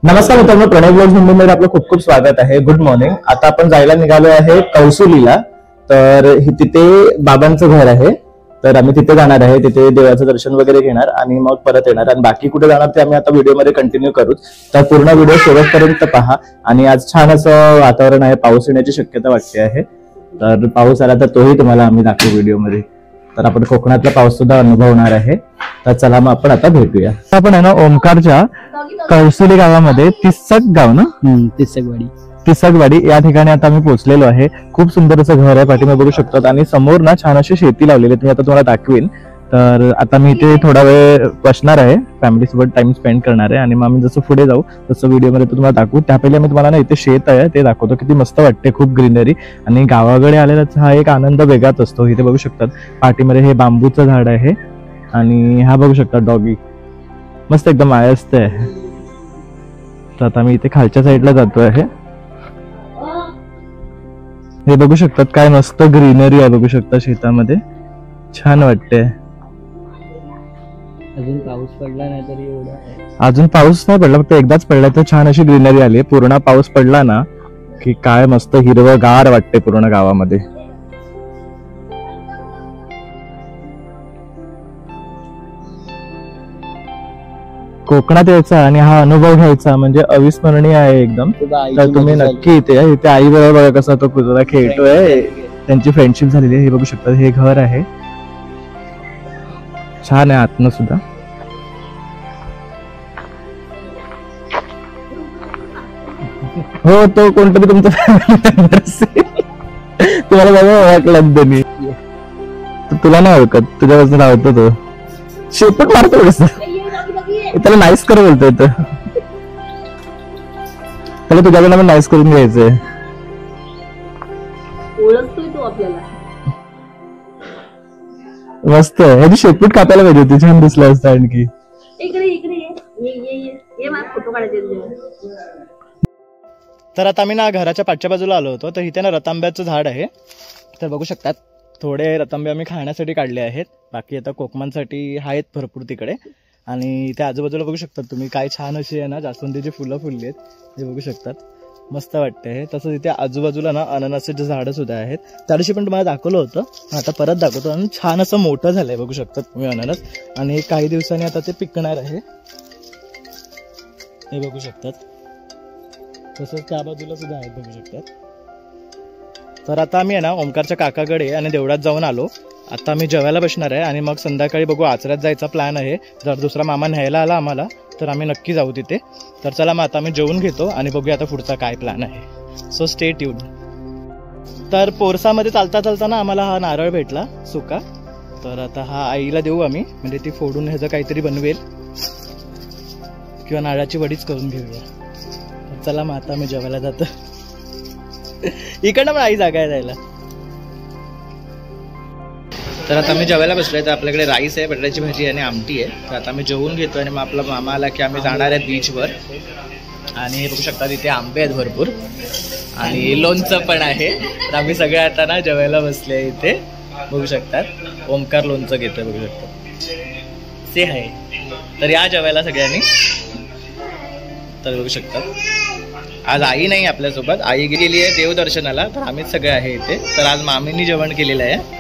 नमस्कार मित्रांनो, प्रणय ब्लॉग्स मुंबईमध्ये आपलं खूप खूप स्वागत आहे. Good morning. आता आपण जायला निघालो आहे कौसुलीला. तर तिथे बाबांचं घर आहे, तर आम्ही तिथे जाणार आहे. तिथे देवाचं दर्शन वगैरे घेणार आणि मग परत येणार. आणि बाकी कुठे जाणार ते आम्ही आता व्हिडिओमध्ये कंटिन्यू करू. तर पूर्ण व्हिडिओ शेवटपर्यंत पहा. आणि आज छान असं वातावरण आहे, पाऊस येण्याची शक्यता वाटते आहे. तर पाऊस आला तर तोही तुम्हाला आम्ही दाखवू व्हिडिओमध्ये. तर आपण कोकणातला पाऊस सुद्धा अनुभवणार आहे. तर चला मग आपण आता भेटूया. आपण आहे ना ओमकारच्या कौसुली गावामध्ये तिसक गाव ना तिसकवाडी या ठिकाणी आता आम्ही पोहोचलेलो आहे. खूप सुंदर असं घर आहे, पाठीमागे बघू शकतात. आणि समोर ना छान अशी शेती लावलेली आहे, आता तुम्हाला दाखवेन. तर आता मी इथे थोडा वेळ बसणार आहे, फॅमिली सोबत टाइम स्पेंड करणार आहे. आणि मग आम्ही जसं पुढे जाऊ तसं व्हिडिओमध्ये तुम्हाला दाखवू. त्या पहिले मी तुम्हाला ना इथे शेत आहे ते दाखवतो. किती मस्त वाटते, खूप ग्रीनरी. आणि गावाकडे आलेला हा एक आनंद वेगळाच असतो. इथे बघू शकतात पाठीमध्ये हे बांबूचं झाड आहे. आणि हा बघू शकता डॉगी मस्त एकदम आयस्त आहे. तर आता मी इथे खालच्या साईडला जातो आहे. हे बघू शकतात काय मस्त ग्रीनरी आहे, बघू शकता शेतामध्ये. छान वाटते. अजून पाऊस पडला नाही तरी एवढा. अजून पाऊस नाही पडला, फक्त एकदाच पडला तर छान अशी ग्रीनरी आली. पूर्ण पाऊस पडला ना की काय मस्त हिरवगार वाटते पूर्ण गावामध्ये. कोकणात यायचा आणि हा अनुभव घ्यायचा म्हणजे अविस्मरणीय आहे एकदम. तर तुम्ही नक्की इथे आई बरोबर बघा कसा तो कुत्रा खेळतोय. त्यांची फ्रेंडशिप झालेली आहे. हे बघू शकता, हे घर आहे, छान आहे आतनं सुद्धा. हो, तो कोणतरी तुमचा फॅमिली मेंबर असेल. तुम्हाला बघा ओळखलं त्यांनी. तुला नाही ओळखत, तुझ्यापासून आवडतो तो. शेपट मारतो कसं, त्याला नाईस कर बोलतोय. त्याला तुझ्याकडनं पण नाईस करून घ्यायचंय. ओळखतोय तो आपल्याला. मस्त आहे. ह्याची शेपूट कापायला पाहिजे होती, छान दिसलं असतं आणखी. इकडे इकडे ये मला फोटो काढायचे. तर आता आम्ही ना घराच्या पाठच्या बाजूला आलो होतो. तर इथे ना रतांब्याचं झाड आहे. तर बघू शकतात थोडे रतांबे आम्ही खाण्यासाठी काढले आहेत. बाकी आता कोकमांसाठी आहेत भरपूर तिकडे. आणि इथे आजूबाजूला बघू शकतात तुम्ही काय छान अशी आहे ना जास्वंदीची फुलं फुलली आहेत, हे बघू शकतात. मस्त वाटते हे. तसंच इथे आजूबाजूला ना अननसाचे झाडं सुद्धा आहेत. त्या दिवशी पण तुम्हाला दाखवलं होतं, आता परत दाखवतो. आणि छान असं मोठं झालंय बघू शकतात तुम्ही अननस. आणि काही दिवसांनी आता ते पिकणार आहे, हे बघू शकतात. तसंच त्या बाजूला सुद्धा आहेत, बघू शकतात. तर आता आम्ही आहे ना ओमकारच्या काकाकडे आणि देवळात जाऊन आलो. आता आम्ही जेवायला बसणार आहे आणि मग संध्याकाळी बघू आचऱ्यात जायचा प्लॅन आहे. जर दुसरा मामा न्यायला आला आम्हाला तर आम्ही नक्की जाऊ तिथे. तर चला मग आता आम्ही जेवून घेतो आणि बघूया आता पुढचा काय प्लॅन आहे. So stay tune. तर पोरसामध्ये चालता चालताना आम्हाला हा नारळ भेटला सुका. तर आता हा आईला देऊ आम्ही, म्हणजे ती फोडून ह्याचं काहीतरी बनवेल किंवा नारळाची वडीच करून घेऊया. तर चला मग आता आम्ही जेवायला जातो. इकडनं पण आई जागा आहे जायला. तर आता आम्ही जेवायला बसलोय. तर आपल्याकडे राईस आहे, बटाट्याची भाजी आणि आमटी आहे. तर आता आम्ही जेवून घेतो आणि मग आपला मामा आला की आम्ही जाणार आहे बीचवर. आणि बघू शकता तिथे आंबे आहेत भरपूर आणि लोणचं पण आहे. तर आम्ही सगळे आता ना जेवायला बसले इथे, बघू शकतात. ओमकार लोणचं घेतोय, बघू शकतो ते आहे. तर या जेवायला सगळ्यांनी. तर बघू शकतात आज आई नाही आपल्यासोबत, आई गेली आहे देवदर्शनाला. तर आम्हीच सगळे आहे इथे. तर आज मामींनी जेवण केलेलं आहे.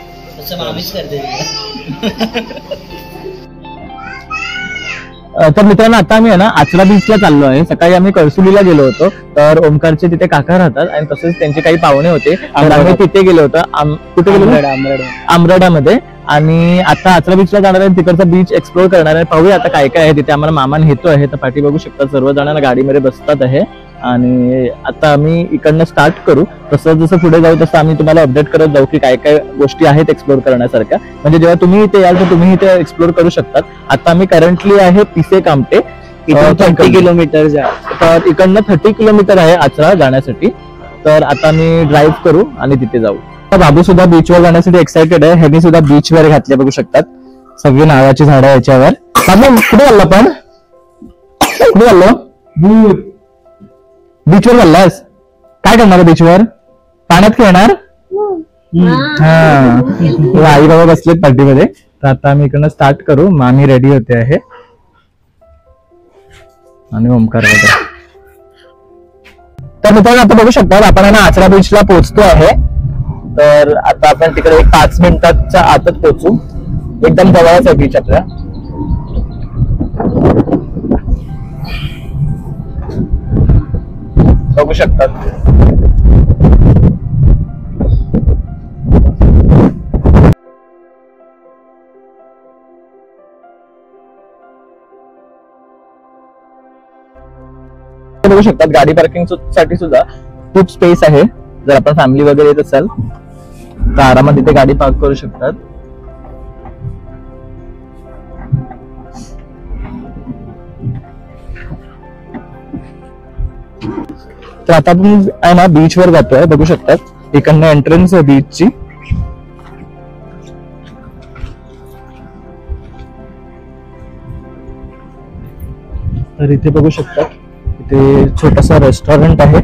तर मित्रांनो आता आम्ही आहे ना आचरा बीचला चाललो आहे. सकाळी आम्ही कळसुलीला गेलो होतो. तर ओमकारचे तिथे काका राहतात आणि तसेच त्यांचे काही पाहुणे होते. तर आम्ही तिथे गेलो होतो. कुठे गेलो? आमरडामध्ये. आणि आता आचरा बीचला जाणार आहे, तिकडचा बीच एक्सप्लोर करणार आहे. पाहूया आता काय काय आहे तिथे. आम्हाला मामा नेतो आहे. तर पाठी बघू शकता सर्वजण गाडीमध्ये बसतात आहे. आणि आता आम्ही इकडनं स्टार्ट करू. तसं जसं पुढे जाऊ तसं आम्ही तुम्हाला अपडेट करत जाऊ की काय काय गोष्टी आहेत एक्सप्लोर करण्यासारख्या. म्हणजे जेव्हा तुम्ही इथे याल तर तुम्ही इथे एक्सप्लोर करू शकतात. आता आम्ही करंटली आहे पिसे कामटे. 30 किलोमीटर. तर इकडनं 30 किलोमीटर आहे आचरा जाण्यासाठी. तर आता आम्ही ड्राईव्ह करू आणि तिथे जाऊ. बाबू सुद्धा बीचवर जाण्यासाठी एक्साइटेड आहे. ह्यांनी सुद्धा बीचवर घातले, बघू शकतात. सगळी नारळाची झाडं याच्यावर. कुठे चाललो आपण? कुठे चाललो? बीचवर चाललास? काय करणार बीचवर? पाण्यात खेळणार? हा, आई बाबा बसलेत पार्टीमध्ये. तर आता आम्ही इकडनं स्टार्ट करू. मामी रेडी होते आहे आणि ओमकार तर मित्रांनो आता बघू शकता आपण आहे ना आचरा बीचला पोहोचतो आहे. तर आता आपण तिकडे एक 5 मिनिटाच्या आतच पोहोचू. एकदम जवळच आहे बीच आपल्या. बघू शकतात बघू शकतात गाडी पार्किंग साठी सुद्धा खूप स्पेस आहे. जर आपण फॅमिली वगैरे येत असाल तर आरामात इथे गाडी पार्क करू शकतात. तर आता आपण आहे ना बीच वर जातोय. बघू शकतात इकडनं एंट्रन्स आहे बीचची. तर इथे बघू शकतात इथे छोटासा रेस्टॉरंट आहे.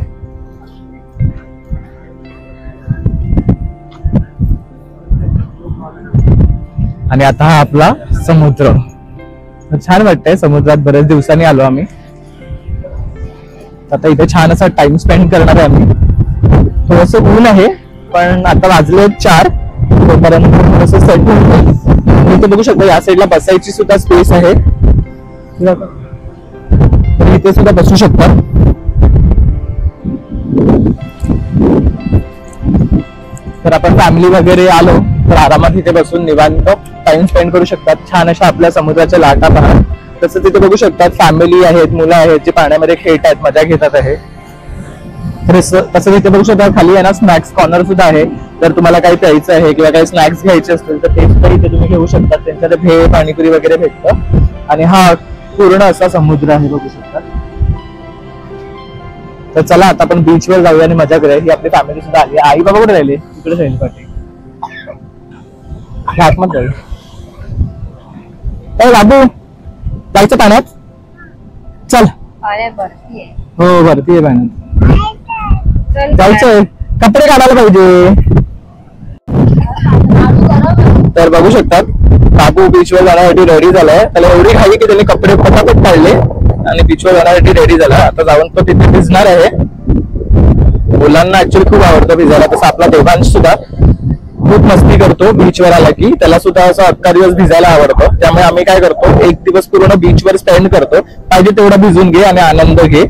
आणि आता हा आपला समुद्र. छान वाटतंय समुद्रात. बऱ्याच दिवसांनी आलो आम्ही. आता इथे छान असा टाइम स्पेंड करणार आहे आम्ही. थोडस ऊन आहे पण आता वाजले 4 तोपर्यंत थोडस सेट होईल. इथे बघू शकता या साईडला बसायची सुद्धा स्पेस आहे. तर इथे सुद्धा बसू शकता. तर आपण फॅमिली वगैरे आलो तर आरामात इथे बसून निवांत टाइम स्पेंड करू शकतात. छान अशा आपल्या समुद्राच्या लाटा पहा. तसं तिथे बघू शकतात फॅमिली आहेत, मुलं आहेत जे पाण्यामध्ये खेळत आहेत, मजा घेतात आहे. तसं तिथे बघू शकता खाली आहे ना स्नॅक्स कॉर्नर सुद्धा आहे. जर तुम्हाला काही प्यायचं आहे किंवा काही स्नॅक्स घ्यायचे असतील तर ते सुद्धा इथे तुम्ही घेऊ शकता. त्यांच्याकडे भेळ पाणीपुरी वगैरे भेटतं. आणि हा पूर्ण असा समुद्र आहे बघू शकता. तर चला आता आपण बीच वर जाऊया आणि मजा करूया. ही आपली फॅमिली सुद्धा आली. आई बाबा कुठे राहिले? इकडे राहील पाठी आतमध्ये जाईल. बाबू जायचं पाण्यात? चल. हो भरती आहे पाण्यात. जायचंय. कपडे काढायला पाहिजे. तर बघू शकतात बाबू बीचवर जाण्यासाठी रेडी झालाय. त्याला एवढी घाई की त्याने कपडे पटापट काढले आणि बीचवर जाण्यासाठी रेडी झाला. आता जाऊन तो तिथे भिजणार आहे. मुलांना ऍक्च्युअली खूप आवडतं भिजायला. तसं आपला देवांश सुद्धा खूप मस्ती करतो बीचवर आला की. त्याला सुद्धा असं अख्खा दिवस भिजायला आवडतं. त्यामुळे आम्ही काय करतो एक दिवस पूर्ण बीचवर स्पेंड करतो. पाहिजे तेवढा भिजून घे आणि आनंद घे.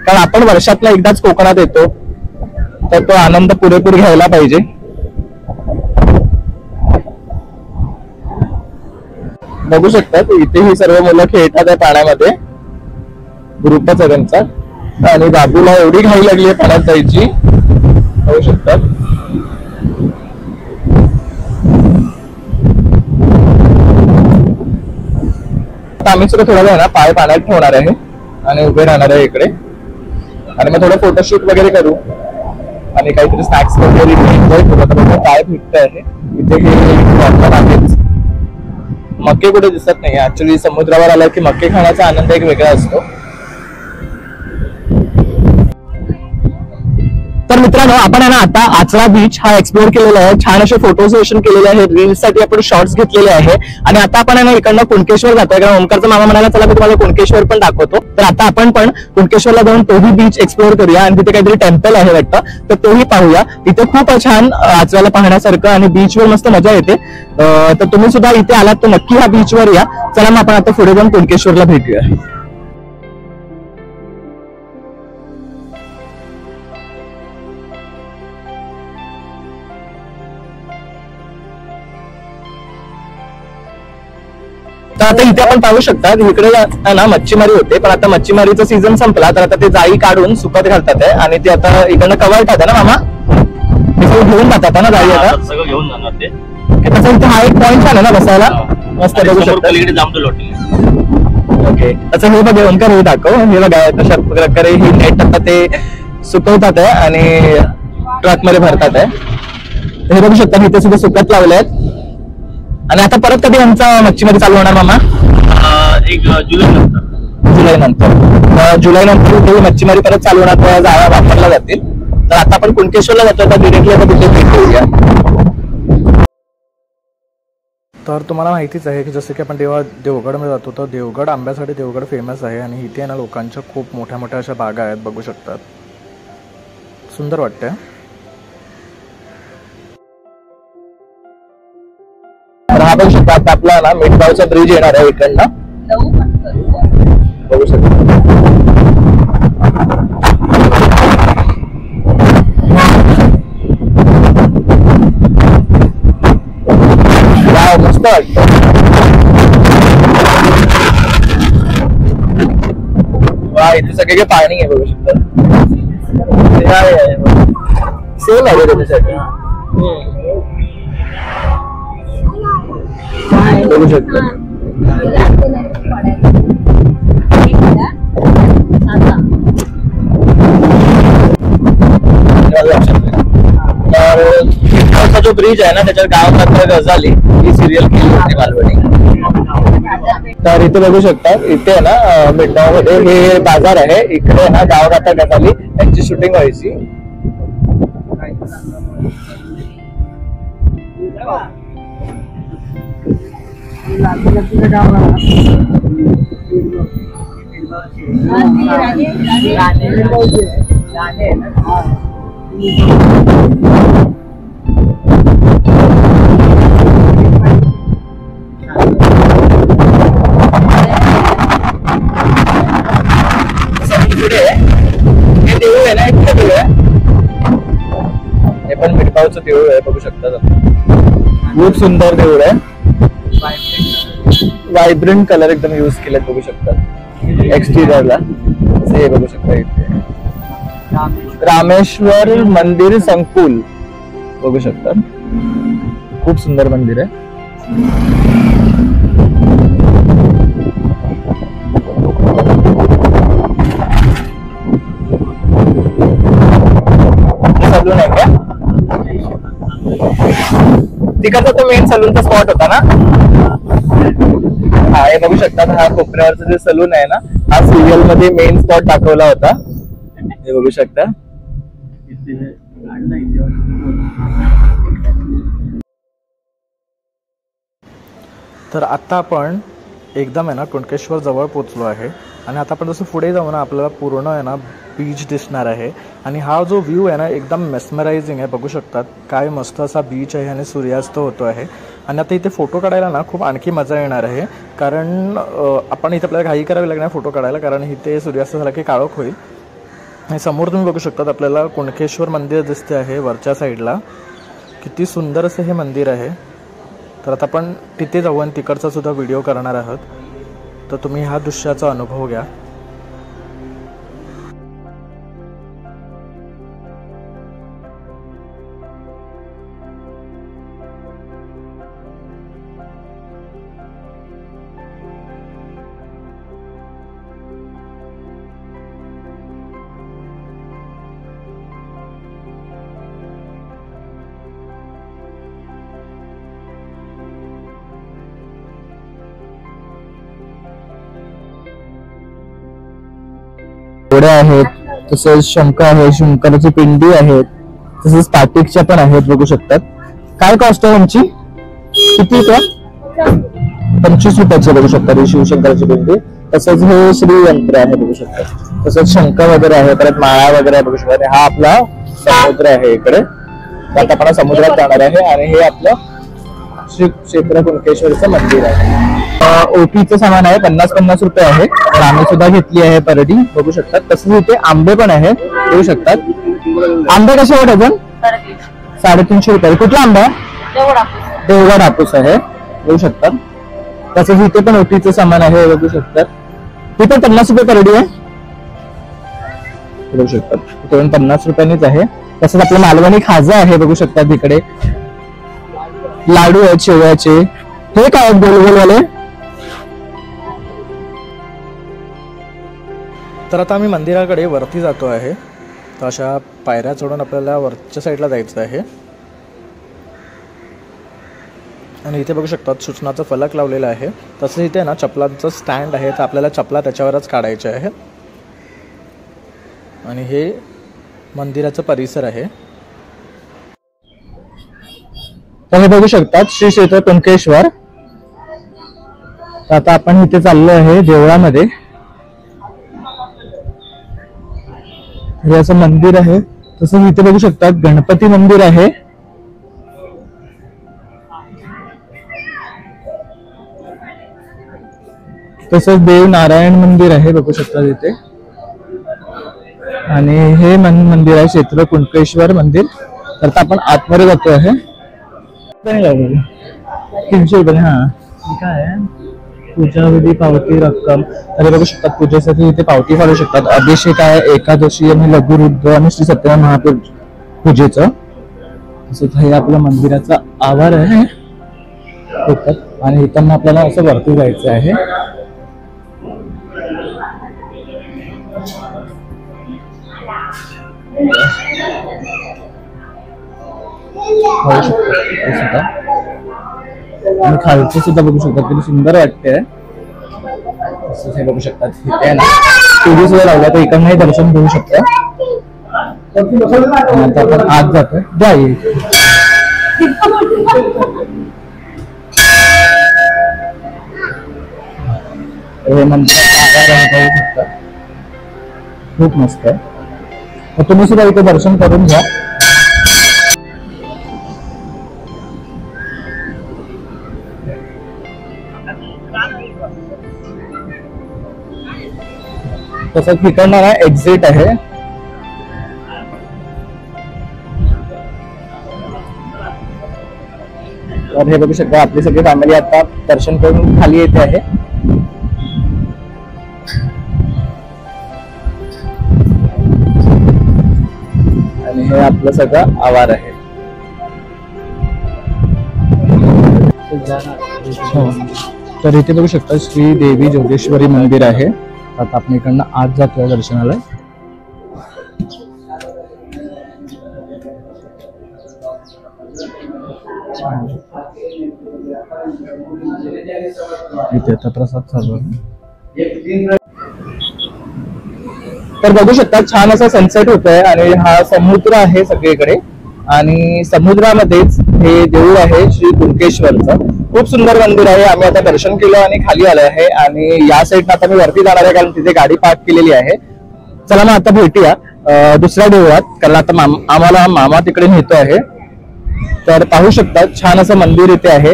कारण आपण वर्षातला एकदाच कोकणात येतो तर तो आनंद पुरेपूर घ्यायला पाहिजे. बघू शकतात इथे ही सर्व मुलं खेळतात आहे पाण्यामध्ये. ग्रुपच आहे त्यांचा. आणि बाबूला एवढी घाई लागली आहे पाण्यात जायची. बघू शकतात. आम्ही सुद्धा थोडा वेळ ना पाय पाण्यात ठेवणार आहे आणि उभे राहणार आहे इकडे. आणि मग थोडं फोटोशूट वगैरे करू आणि काहीतरी स्नॅक्स वगैरे एन्जॉय करू. आता पाय फिरत आहे इथे. हे आहेच. मक्के कुठे दिसत नाही. ऍक्च्युली समुद्रावर आला की मक्के खाण्याचा आनंद एक वेगळा असतो. तर मित्रांनो आपण आहे ना आता आचरा बीच हा एक्सप्लोर केलेला आहे. छान असे फोटो सेशन केलेले आहे. रील्स साठी आपण शॉर्ट्स घेतलेले आहे. आणि आता आपण आहे ना इकडनं कुणकेश्वर जातोय. कारण ओमकारचा मामा म्हणाला चला मी तुम्हाला कुणकेश्वर पण दाखवतो. तर आता आपण पण कुणकेश्वरला जाऊन तोही बीच एक्सप्लोर करूया. आणि तिथे काहीतरी टेम्पल आहे वाटतं तर तोही पाहूया. तिथे खूप छान आचऱ्याला पाहण्यासारखं आणि बीचवर मस्त मजा येते. तर तुम्ही सुद्धा इथे आलात तर नक्की ह्या बीचवर या. चला मग आपण आता पुढे जाऊन कुणकेश्वरला भेटूया. तर आता इथे आपण पाहू शकता इकडे ना मच्छीमारी होते पण आता मच्छीमारीचा सीझन संपला तर आता ते जाळी काढून सुकत घालतात आहे. आणि ते आता इकडनं कवळतात ना मामा. ते सगळं घेऊन जातात ना जाळी. आता सगळं घेऊन जाणार ते. तसं इथे हा एक पॉइंट आहे ना बसायला. मस्त बघू शकता. ओके तसं हे बघा ओंकार हे दाखव. हे बघा तशा प्रकारे ही नेट आता ते सुकवतात आहे आणि ट्रक मध्ये भरतात आहे. हे बघू शकता इथे सुद्धा सुकत लावले आहेत. आणि आता परत कधी आमचा मच्छीमारी चालू होणार मामा? जुलै नंतर. जुलै नंतर मच्छीमारी परत चालू होणार. त्या जाळ्या वापरल्या जातील. तर आता आपण कुणकेश्वरला जातो तर डिरेक्टली आता तिथे भेट देऊया. तर तुम्हाला माहितीच आहे की जसं की आपण देवगडमध्ये जातो तर देवगड आंब्यासाठी देवगड फेमस आहे. आणि इथे ना लोकांच्या खूप मोठ्या मोठ्या अशा बागा आहेत बघू शकतात. सुंदर वाटतंय. तर हा बघू शकता आता आपला ना मिठगावचा ब्रिज येणार आहे इकडनं. बघू शकता मस्त वाटतं. वा इथे सगळे पाणी आहे बघू शकता. सेम आहे त्याच्यासाठी बघू शकता. तर जो ब्रिज आहे ना त्याच्यावर गाव गजाली ही सिरियल केली होती मालवणी. तर इथे बघू शकता इथे आहे ना मिठगाव मध्ये हे बाजार आहे. इकडे ना गाव रात्र गजाली यांची शूटिंग व्हायची. हे पण मिठगावचं देऊळ आहे बघू शकता. खूप सुंदर देऊळ आहे. व्हायब्रंट कलर एकदम यूज केलेत बघू शकता एक्सटिरियरला. हे बघू शकता इथे रामेश्वर मंदिर संकुल बघू शकता. खूप सुंदर मंदिर आहे. सलून आहे का तिकडचा तो मेन सलूनचा स्पॉट होता ना. हा हे बघू शकता. हा कोपऱ्यावरचा जे सलून आहे ना हा सिरियल मध्ये मेन स्पॉट दाखवला होता. हे बघू शकता. तर आता आपण एकदम आहे ना कुणकेश्वर जवळ पोहोचलो आहे आणि आता आपण जसं पुढे जाऊ ना आपल्याला पूर्ण आहे ना बीच दिसणार आहे. आणि हा जो व्ह्यू आहे ना एकदम मेस्मरायझिंग आहे. बघू शकतात काय मस्त असा बीच आहे आणि सूर्यास्त होतो आहे. आणि आता इथे फोटो काढायला ना खूप आणखी मजा येणार आहे कारण आपण इथे आपल्याला घाई करावी लागणार फोटो काढायला कारण इथे सूर्यास्त झाला की काळोख होईल. आणि समोर तुम्ही बघू शकतात आपल्याला कुणकेश्वर मंदिर दिसते आहे वरच्या साईडला. किती सुंदर असं हे मंदिर आहे. तर आता आपण तिथे जाऊ आणि तिकडचा सुद्धा व्हिडिओ करणार आहोत. तर तुम्ही ह्या दृश्याचा अनुभव घ्या. घोड्या आहेत तसेच शंख आहे. शंकराची पिंडी आहेत तसेच स्टॅटिकच्या पण आहेत बघू शकतात. काय कॉस्ट आहे आमची किती त्या 25 रुपयाची बघू शकता. शिवशंकराची पिंडी तसंच हे श्री यंत्र आहे बघू शकतात. तसंच शंख वगैरे आहे परत माळा वगैरे आहे बघू शकतात. हा आपला समुद्र आहे इकडे. आता आपण समुद्रात जाणार आहे आणि हे आपलं श्री क्षेत्र कुणकेश्वरचं मंदिर आहे. ओटीचं सामान आहे 50-50 रुपये आहे. तर आम्ही सुद्धा घेतली आहे परडी बघू शकतात. तसंच इथे आंबे पण आहेत बघू शकतात. आंबे कसे वाटत अजून 350 रुपये. कुठला आंबा आहे देवगड हापूस आहे बघू शकतात. तसंच इथे पण ओटीचं सामान आहे बघू शकतात. ती पण 50 रुपये परडी आहे बघू शकतात. इथे पण 50 रुपयांनीच आहे. तसंच आपलं मालवणी खाजा आहे बघू शकतात. इकडे लाडू आहेत शेवयाचे. हे काय गोल गोलवाले. तर आता आम्ही मंदिराकडे वरती जातो आहे. तर अशा पायऱ्या चढून आपल्याला वरच्या साईडला जायचं आहे. आणि इथे बघू शकतात सूचनाचा फलक लावलेला आहे. तसंच इथे ना चपलांचं स्टँड आहे. तर आपल्याला चपला त्याच्यावरच काढायचे आहे. आणि हे मंदिराचं परिसर आहे. तर हे बघू शकतात श्री क्षेत्र कुणकेश्वर. आता आपण इथे चाललो आहे देवळामध्ये. हे असं मंदिर आहे तसंच इथे बघू शकता गणपती मंदिर आहे. तसंच देव नारायण मंदिर आहे बघू शकता तिथे. आणि हे मंदिर आहे क्षेत्र कुणकेश्वर मंदिर. तर आता आपण आतमध्ये जातो आहे. 300 रुपये. हा काय आहे पूजाविधी पावती रक्कम. तर हे बघू शकतात पूजेसाठी इथे पावती फाडू शकतात. अभिषेक आहे, एकादशी आणि लघुरुद्र आणि श्री सत्यनारायण महापूजेचं. तसंच हे आपलं मंदिराचा आवार आहे आणि इथं आपल्याला असं वरती जायचं आहे. आणि खालचे सुद्धा बघू शकतात किती सुंदर वाटते. तसंच हे बघू शकतात इथे ना टीव्ही सुद्धा लावला तर इकडनंही दर्शन घेऊ शकता. आता आपण आत जातोय. जाईल हे मंदिर खूप मस्त आहे. तर तुम्ही सुद्धा इथे दर्शन करून घ्या. तसंच तिकडनं ना एक्झिट आहे. तर हे बघू शकता आपली सगळी फॅमिली आता दर्शन करून खाली येते आहे. आणि हे आपलं सगळं आवार आहे. तर इथे बघू शकता श्री देवी जोगेश्वरी मंदिर आहे. आता आपण इकडनं आत जातोय दर्शनाला. इथे आता प्रसाद चालू आहे. तर बघू शकता छान असा सनसेट होतोय आणि हा समुद्र आहे सगळीकडे. आणि समुद्रामध्येच हे देऊळ आहे श्री कुणकेश्वरचं. खूप सुंदर मंदिर आहे. आम्ही आता दर्शन केलं आणि खाली आलो आहे. आणि या साईडनं आता मी वरती जाणार आहे कारण तिथे गाडी पार्क केलेली आहे. चला मग आता भेटूया दुसऱ्या देवळात कारण आता आम्हाला मामा तिकडे नेतो आहे. तर पाहू शकता छान असं मंदिर इथे आहे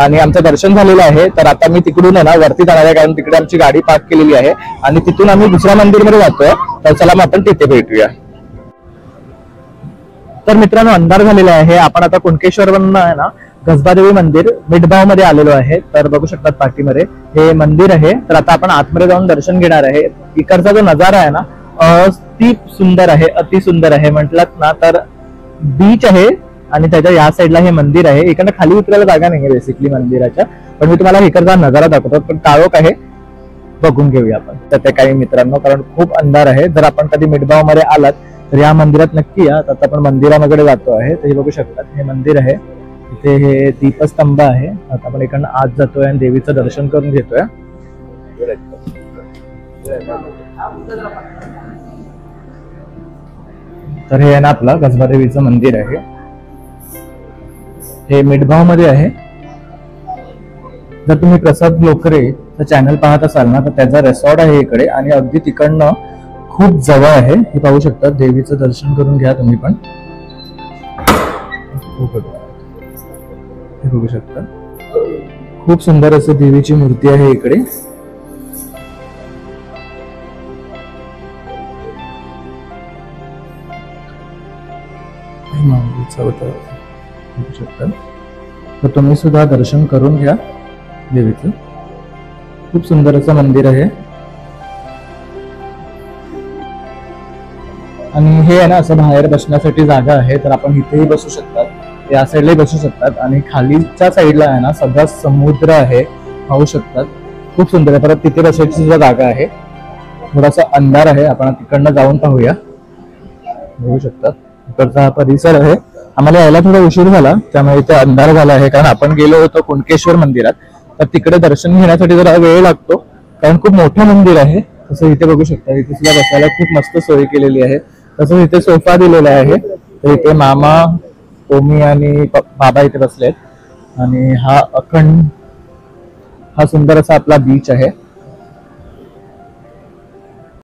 आणि आमचं दर्शन झालेलं आहे. तर आता मी तिकडून आहे ना वरती जाणार आहे कारण तिकडे आमची गाडी पार्क केलेली आहे आणि तिथून आम्ही दुसऱ्या मंदिरमध्ये जातोय. तर चला मग आपण तिथे भेटूया. तर मित्रांनो अंधार झालेला आहे. आपण आता कुणकेश्वरवरून आहे ना कसबादेवी मंदिर मिठभाव मध्ये आलेलो आहे. तर बघू शकतात पाठीमध्ये हे मंदिर आहे. तर आता आपण आतमध्ये जाऊन दर्शन घेणार आहे. इकडचा जो नजारा आहे ना अति सुंदर आहे, अति सुंदर आहे. म्हटलात ना तर बीच आहे आणि त्याच्या या साईडला हे मंदिर आहे. इकडनं खाली उतरायला जागा नाहीये बेसिकली मंदिराच्या. पण मी तुम्हाला इकडचा नजारा दाखवतो. पण काळोख आहे, बघून घेऊया आपण तर ते काही मित्रांनो कारण खूप अंधार आहे. जर आपण कधी मिठभाव मध्ये आलात तर या मंदिरात नक्की या. आता आपण मंदिरामध्ये जातो आहे. तर हे बघू शकतात हे मंदिर आहे. इथे हे दीपस्तंभ आहे. आता आपण इकडनं आत जातोय आणि देवीचं दर्शन करून घेतोय. तर हे आहे ना आपलं कसबादेवीचं मंदिर आहे. हे मिठभाव मध्ये आहे. जर तुम्ही प्रसाद लोकरे चॅनल पाहत असाल ना तर त्याचा रिसॉर्ट आहे इकडे आणि अगदी तिकडनं खूप जवळ आहे. हे पाहू शकता. देवीचं दर्शन करून घ्या तुम्ही पण. हे बघू शकता खूप सुंदर असं देवीची मूर्ती आहे इकडे. बघू शकता. तर तुम्ही सुद्धा दर्शन करून घ्या देवीचं. खूप सुंदर असं मंदिर आहे. आणि हे आहे ना असं बाहेर बसण्यासाठी जागा आहे. तर आपण इथेही बसू शकतात, या साईडलाही बसू शकतात. आणि खालीच्या साईडला आहे ना सगळा समुद्र आहे, पाहू शकतात. खूप सुंदर आहे. परत तिथे बसायची सुद्धा जागा आहे. थोडासा अंधार आहे, आपण तिकडनं जाऊन पाहूया. बघू शकतात इकडचा हा परिसर आहे. आम्हाला यायला थोडा उशीर झाला त्यामुळे इथे अंधार झाला आहे कारण आपण गेलो होतो कुणकेश्वर मंदिरात. तर तिकडे दर्शन घेण्यासाठी जरा वेळ लागतो कारण खूप मोठं मंदिर आहे. तसं इथे बघू शकता इथे सुद्धा बसायला खूप मस्त सोय केलेली आहे. तसंच इथे सोफा दिलेला आहे. तर इथे मामा, ओमी आणि बाबा इथे बसलेत. आणि हा सुंदर असा आपला बीच आहे.